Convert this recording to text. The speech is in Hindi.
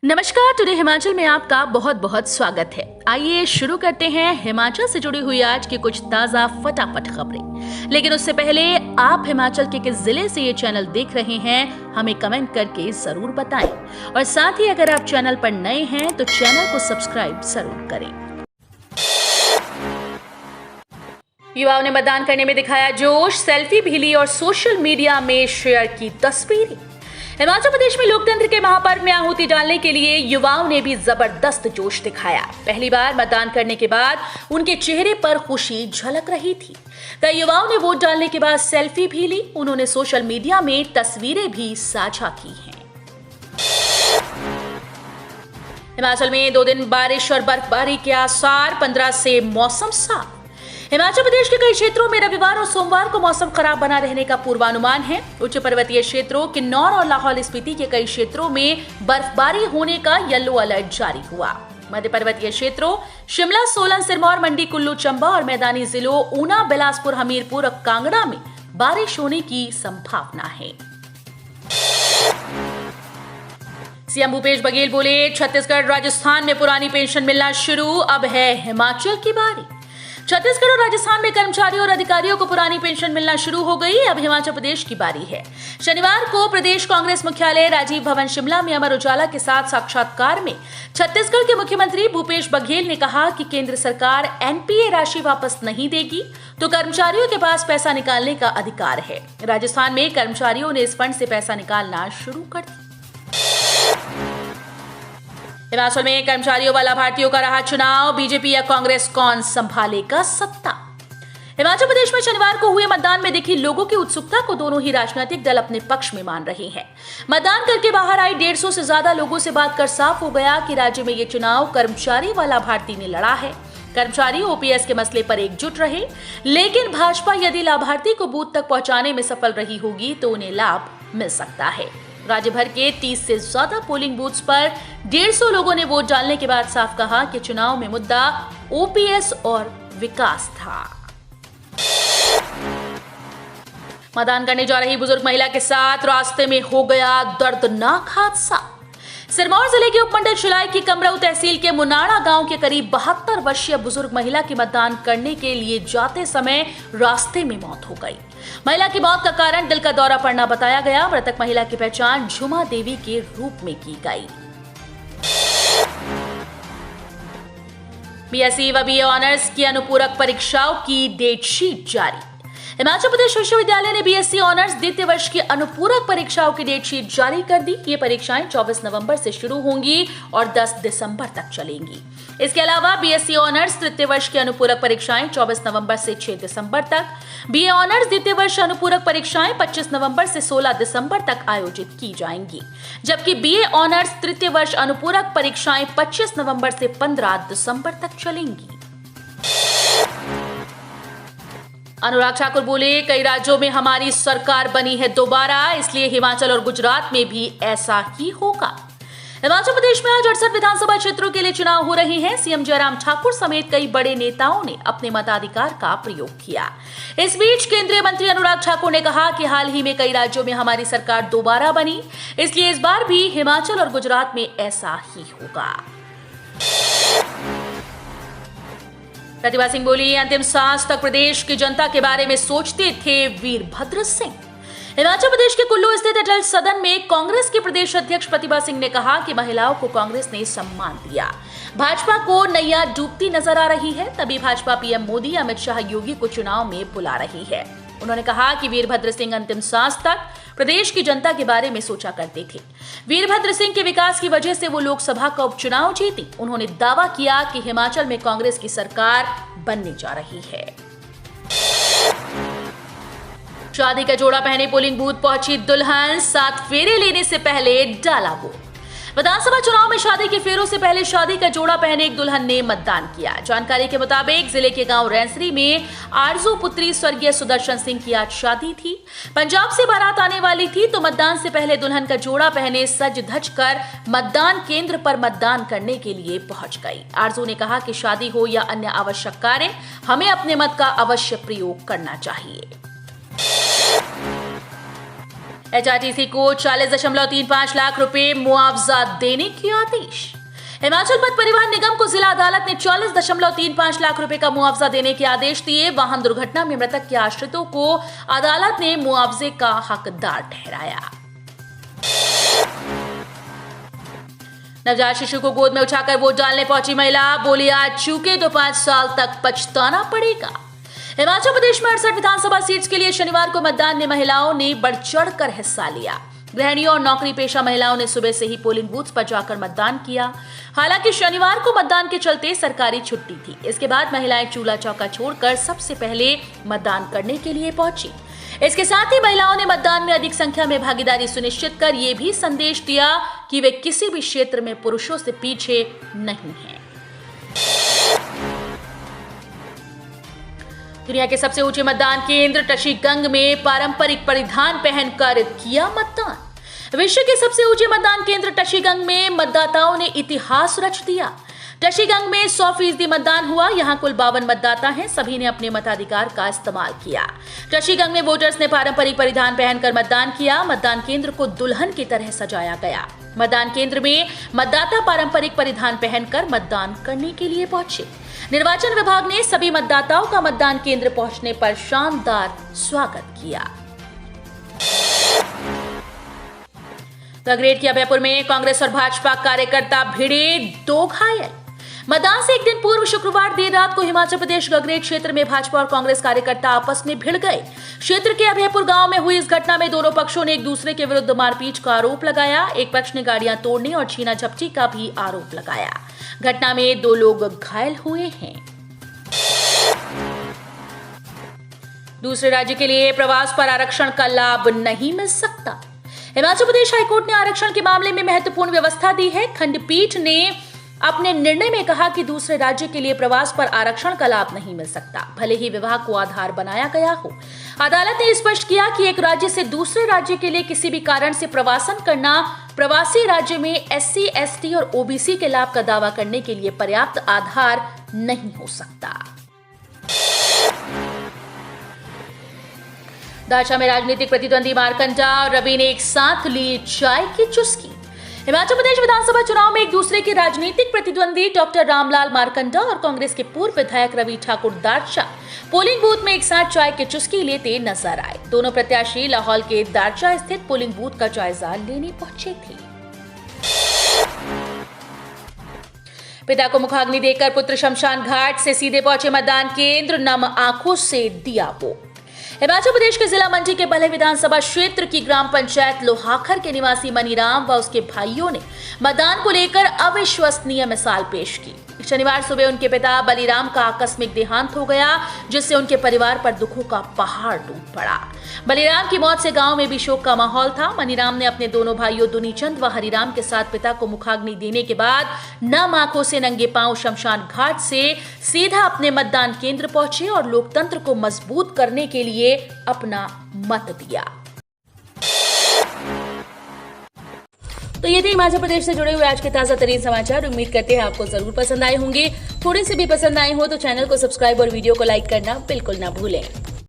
नमस्कार। टुडे हिमाचल में आपका बहुत बहुत स्वागत है। आइए शुरू करते हैं हिमाचल से जुड़ी हुई आज की कुछ ताजा फटाफट खबरें। लेकिन उससे पहले आप हिमाचल के किस जिले से ये चैनल देख रहे हैं हमें कमेंट करके जरूर बताएं। और साथ ही अगर आप चैनल पर नए हैं तो चैनल को सब्सक्राइब जरूर करें। युवाओं ने मतदान करने में दिखाया जोश, सेल्फी भी ली और सोशल मीडिया में शेयर की तस्वीरें। हिमाचल प्रदेश में लोकतंत्र के महापर्व में आहुति डालने के लिए युवाओं ने भी जबरदस्त जोश दिखाया। पहली बार मतदान करने के बाद उनके चेहरे पर खुशी झलक रही थी। कई युवाओं ने वोट डालने के बाद सेल्फी भी ली। उन्होंने सोशल मीडिया में तस्वीरें भी साझा की हैं। हिमाचल में 2 दिन बारिश और बर्फबारी के आसार, 15 से मौसम साफ। हिमाचल प्रदेश के कई क्षेत्रों में रविवार और सोमवार को मौसम खराब बना रहने का पूर्वानुमान है। उच्च पर्वतीय क्षेत्रों, किन्नौर और लाहौल स्पीति के कई क्षेत्रों में बर्फबारी होने का येलो अलर्ट जारी हुआ। मध्य पर्वतीय क्षेत्रों शिमला, सोलन, सिरमौर, मंडी, कुल्लू, चंबा और मैदानी जिलों ऊना, बिलासपुर, हमीरपुर और कांगड़ा में बारिश होने की संभावना है। सीएम भूपेश बघेल बोले, छत्तीसगढ़, राजस्थान में पुरानी पेंशन मिलना शुरू, अब है हिमाचल की बारी। छत्तीसगढ़ और राजस्थान में कर्मचारियों और अधिकारियों को पुरानी पेंशन मिलना शुरू हो गई। अब हिमाचल प्रदेश की बारी है। शनिवार को प्रदेश कांग्रेस मुख्यालय राजीव भवन शिमला में अमर उजाला के साथ साक्षात्कार में छत्तीसगढ़ के मुख्यमंत्री भूपेश बघेल ने कहा कि केंद्र सरकार एनपीए राशि वापस नहीं देगी तो कर्मचारियों के पास पैसा निकालने का अधिकार है। राजस्थान में कर्मचारियों ने इस फंड से पैसा निकालना शुरू कर दिया। हिमाचल में कर्मचारियों व लाभार्थियों का रहा चुनाव, बीजेपी या कांग्रेस, कौन संभालेगा सत्ता। हिमाचल प्रदेश में शनिवार को हुए मतदान में दिखी लोगों की उत्सुकता को दोनों ही राजनीतिक दल अपने पक्ष में मान रहे हैं। मतदान करके बाहर आई 150 से ज्यादा लोगों से बात कर साफ हो गया कि राज्य में ये चुनाव कर्मचारी व लाभार्थी ने लड़ा है। कर्मचारी ओपीएस के मसले पर एकजुट रहे, लेकिन भाजपा यदि लाभार्थी को बूथ तक पहुंचाने में सफल रही होगी तो उन्हें लाभ मिल सकता है। राज्य भर के 30 से ज्यादा पोलिंग बूथ्स पर 150 लोगों ने वोट डालने के बाद साफ कहा कि चुनाव में मुद्दा ओपीएस और विकास था। मतदान करने जा रही बुजुर्ग महिला के साथ रास्ते में हो गया दर्दनाक हादसा। सिरमौर जिले के उपमंडल शिलाई की कमरऊ तहसील के मुनाड़ा गांव के करीब 72 वर्षीय बुजुर्ग महिला की मतदान करने के लिए जाते समय रास्ते में मौत हो गई। महिला की मौत का कारण दिल का दौरा पड़ना बताया गया। मृतक महिला की पहचान झुमा देवी के रूप में की गई। बीएससी व बीए ऑनर्स की अनुपूरक परीक्षाओं की डेट शीट जारी। हिमाचल प्रदेश विश्वविद्यालय ने बीएससी ऑनर्स द्वितीय वर्ष की अनुपूरक परीक्षाओं की डेट शीट जारी कर दी। ये परीक्षाएं 24 नवंबर से शुरू होंगी और 10 दिसंबर तक चलेंगी। इसके अलावा बीएससी ऑनर्स तृतीय वर्ष की अनुपूरक परीक्षाएं 24 नवंबर से 6 दिसंबर तक, बीए ऑनर्स द्वितीय वर्ष अनुपूरक परीक्षाएं 25 नवंबर से 16 दिसंबर तक आयोजित की जाएंगी, जबकि बीए ऑनर्स तृतीय वर्ष अनुपूरक परीक्षाएं 25 नवंबर से 15 दिसंबर तक चलेंगी। अनुराग ठाकुर बोले, कई राज्यों में हमारी सरकार बनी है दोबारा, इसलिए हिमाचल और गुजरात में भी ऐसा ही होगा। हिमाचल प्रदेश में आज 68 विधानसभा क्षेत्रों के लिए चुनाव हो रहे हैं। सीएम जयराम ठाकुर समेत कई बड़े नेताओं ने अपने मताधिकार का प्रयोग किया। इस बीच केंद्रीय मंत्री अनुराग ठाकुर ने कहा कि हाल ही में कई राज्यों में हमारी सरकार दोबारा बनी, इसलिए इस बार भी हिमाचल और गुजरात में ऐसा ही होगा। प्रतिभा सिंह बोली, अंतिम सांस तक प्रदेश की जनता के बारे में सोचते थे वीरभद्र सिंह। हिमाचल प्रदेश के कुल्लू स्थित अटल सदन में कांग्रेस के प्रदेश अध्यक्ष प्रतिभा सिंह ने कहा कि महिलाओं को कांग्रेस ने सम्मान दिया। भाजपा को नैया डूबती नजर आ रही है, तभी भाजपा पीएम मोदी, अमित शाह, योगी को चुनाव में बुला रही है। उन्होंने कहा कि वीरभद्र सिंह अंतिम सांस तक प्रदेश की जनता के बारे में सोचा करते थे। वीरभद्र सिंह के विकास की वजह से वो लोकसभा का उपचुनाव जीती। उन्होंने दावा किया कि हिमाचल में कांग्रेस की सरकार बनने जा रही है। शादी का जोड़ा पहने पोलिंग बूथ पहुंची दुल्हन, 7 फेरे लेने से पहले डाला वोट। विधानसभा चुनाव में शादी के फेरों से पहले शादी का जोड़ा पहने एक दुल्हन ने मतदान किया। जानकारी के मुताबिक जिले के गांव रैंसरी में आरजू पुत्री स्वर्गीय सुदर्शन सिंह की आज शादी थी। पंजाब से बारात आने वाली थी तो मतदान से पहले दुल्हन का जोड़ा पहने सज धज कर मतदान केंद्र पर मतदान करने के लिए पहुंच गई। आरजू ने कहा कि शादी हो या अन्य आवश्यक कार्य, हमें अपने मत का अवश्य प्रयोग करना चाहिए। HRTC को 40.35 लाख रुपए मुआवजा देने के आदेश। हिमाचल पथ परिवहन निगम को जिला अदालत ने 40.35 लाख रुपए का मुआवजा देने के आदेश दिए। वाहन दुर्घटना में मृतक के आश्रितों को अदालत ने मुआवजे का हकदार ठहराया। नवजात शिशु को गोद में उठाकर वोट डालने पहुंची महिला, बोली आज चूके तो 5 साल तक पछताना पड़ेगा। हिमाचल प्रदेश में 68 विधानसभा सीट्स के लिए शनिवार को मतदान में महिलाओं ने बढ़ चढ़कर हिस्सा लिया। गृहिणियों और नौकरी पेशा महिलाओं ने सुबह से ही पोलिंग बूथ पर जाकर मतदान किया। हालांकि शनिवार को मतदान के चलते सरकारी छुट्टी थी। इसके बाद महिलाएं चूल्हा चौका छोड़कर सबसे पहले मतदान करने के लिए पहुंची। इसके साथ ही महिलाओं ने मतदान में अधिक संख्या में भागीदारी सुनिश्चित कर ये भी संदेश दिया कि वे किसी भी क्षेत्र में पुरुषों से पीछे नहीं हैं। दुनिया के सबसे ऊंचे मतदान केंद्र टशीगंग में पारंपरिक परिधान पहनकर किया मतदान। विश्व के सबसे ऊंचे मतदान केंद्र टशीगंग में मतदाताओं ने इतिहास रच दिया। टशीगंग में 100% मतदान हुआ। यहाँ कुल 52 मतदाता हैं। सभी ने अपने मताधिकार का इस्तेमाल किया। टशीगंग में वोटर्स ने पारंपरिक परिधान पहनकर मतदान किया। मतदान केंद्र को दुल्हन की तरह सजाया गया। मतदान केंद्र में मतदाता पारंपरिक परिधान पहनकर मतदान करने के लिए पहुंचे। निर्वाचन विभाग ने सभी मतदाताओं का मतदान केंद्र पहुंचने पर शानदार स्वागत किया। गगरेट के अभयपुर में कांग्रेस और भाजपा कार्यकर्ता भिड़े, 2 घायल। मतदान से एक दिन पूर्व शुक्रवार देर रात को हिमाचल प्रदेश गगरेट क्षेत्र में भाजपा और कांग्रेस कार्यकर्ता आपस में भिड़ गए। क्षेत्र के अभयपुर गांव में हुई इस घटना में दोनों पक्षों ने एक दूसरे के विरुद्ध मारपीट का आरोप लगाया। एक पक्ष ने गाड़ियां तोड़ने और छीना झपटी का भी आरोप लगाया। घटना में 2 लोग घायल हुए हैं। दूसरे राज्य के लिए प्रवास पर आरक्षण का लाभ नहीं मिल सकता। हिमाचल प्रदेश हाईकोर्ट ने आरक्षण के मामले में महत्वपूर्ण व्यवस्था दी है। खंडपीठ ने अपने निर्णय में कहा कि दूसरे राज्य के लिए प्रवास पर आरक्षण का लाभ नहीं मिल सकता, भले ही विवाह को आधार बनाया गया हो। अदालत ने स्पष्ट किया कि एक राज्य से दूसरे राज्य के लिए किसी भी कारण से प्रवासन करना प्रवासी राज्य में SC, ST और OBC के लाभ का दावा करने के लिए पर्याप्त आधार नहीं हो सकता। दारचा में राजनीतिक प्रतिद्वंदी मारकंडा और रवि ने एक साथ ली चाय की चुस्की। हिमाचल प्रदेश विधानसभा चुनाव में एक दूसरे के राजनीतिक प्रतिद्वंदी डॉक्टर रामलाल मारकंडा और कांग्रेस के पूर्व विधायक रवि ठाकुर दारचा पोलिंग बूथ में एक साथ चाय की चुस्की लेते नजर आए। दोनों प्रत्याशी लाहौल के दारचा स्थित पोलिंग बूथ का जायजा लेने पहुंचे थे। पिता को मुखाग्नि देकर पुत्र शमशान घाट से सीधे पहुंचे मतदान केंद्र, नम आंखों से दिया वोट। हिमाचल प्रदेश के जिला मंडी के बल्ह विधानसभा क्षेत्र की ग्राम पंचायत लोहाखर के निवासी मनीराम व उसके भाइयों ने मतदान को लेकर अविश्वसनीय मिसाल पेश की। शनिवार सुबह उनके पिता बलीराम का आकस्मिक देहांत हो गया, जिससे उनके परिवार पर दुखों का पहाड़ टूट पड़ा। बलीराम की मौत से गांव में भी शोक का माहौल था। मनीराम ने अपने दोनों भाइयों दुनीचंद व हरिराम के साथ पिता को मुखाग्नि देने के बाद नम आंखों से नंगे पांव शमशान घाट से सीधा अपने मतदान केंद्र पहुंचे और लोकतंत्र को मजबूत करने के लिए अपना मत दिया। तो ये थे हिमाचल प्रदेश से जुड़े हुए आज के ताजा तरीन समाचार। उम्मीद करते हैं आपको जरूर पसंद आए होंगे। थोड़े से भी पसंद आए हो तो चैनल को सब्सक्राइब और वीडियो को लाइक करना बिल्कुल ना भूलें।